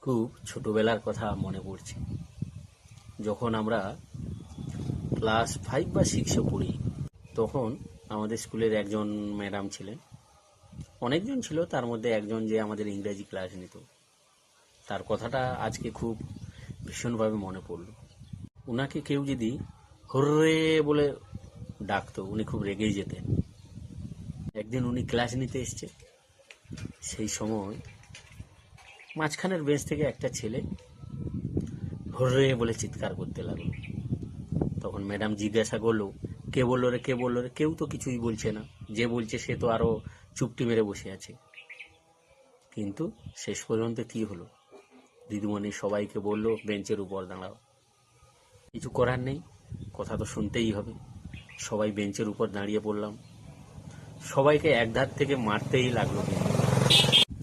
খুব ছোটবেলার কথা মনে পড়ছে। যখন আমরা ক্লাস 5 বা 6-এ পড়ি, তখন আমাদের স্কুলের একজন ম্যাডাম ছিলেন। অনেকজন ছিল, তার মধ্যে একজন যে আমাদের ইংরেজি ক্লাস নিত, তার কথাটা আজকে খুব ভীষণভাবে মনে পড়ল। ওনাকে কেউ যদি হর্রে বলে ডাকতো, উনি খুব রেগেই যেতেন। একদিন উনি ক্লাস নিতে এসছে, সেই সময় মাঝখানের বেঞ্চ থেকে একটা ছেলে হর্রে বলে চিৎকার করতে লাগলো। তখন ম্যাডাম জিজ্ঞাসা করলো, কে বললো রে, কে বললো রে? কেউ তো কিছুই বলছে না, যে বলছে সে তো আরো চুপটি মেরে বসে আছে। কিন্তু শেষ পর্যন্ত কি হলো? দিদিমণি সবাইকে বললো বেঞ্চের উপর দাঁড়াও। কিছু করার নেই, কথা তো শুনতেই হবে। সবাই বেঞ্চের উপর দাঁড়িয়ে পড়লাম। সবাইকে একধার থেকে মারতেই লাগলো।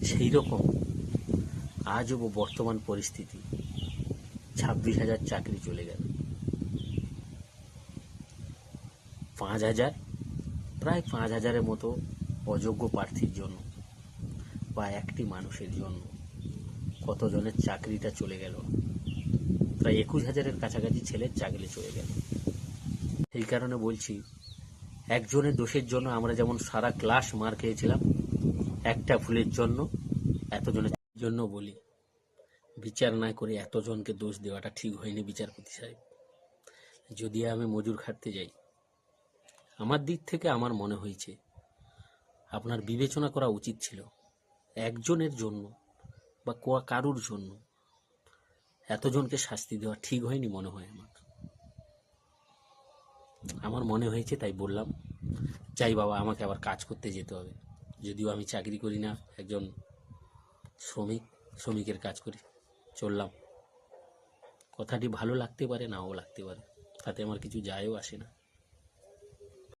সেই রকম আজও বর্তমান পরিস্থিতি, 26,000 চাকরি চলে গেল। 5,000, প্রায় 5,000-এর মতো অযোগ্য প্রার্থীর জন্য বা একটি মানুষের জন্য কতজনের চাকরিটা চলে গেল। প্রায় 21,000-এর কাছাকাছি ছেলের চাকরি চলে গেল। সেই কারণে বলছি, একজনের দোষের জন্য আমরা যেমন সারা ক্লাস মার খেয়েছিলাম, একটা ভুলের জন্য এতজনের জন্য বলি, বিচার না করে এতজনকে দোষ দেওয়াটা ঠিক হয়নি বিচারপতি সাহেব। যদি আমি মজুর খাটতে যাই, আমার দিক থেকে আমার মনে হয়েছে আপনার বিবেচনা করা উচিত ছিল। একজনের জন্য বা কারুর জন্য এতজনকে শাস্তি দেওয়া ঠিক হয়নি মনে হয় আমার মনে হয়েছে, তাই বললাম। যাই বাবা, আমাকে আবার কাজ করতে যেতে হবে। যদিও আমি চাকরি করি না, একজন শ্রমিকের কাজ করি। চললাম। কথাটি ভালো লাগতে পারে, নাও লাগতে পারে, তাতে আমার কিছু যায়ও আসে না।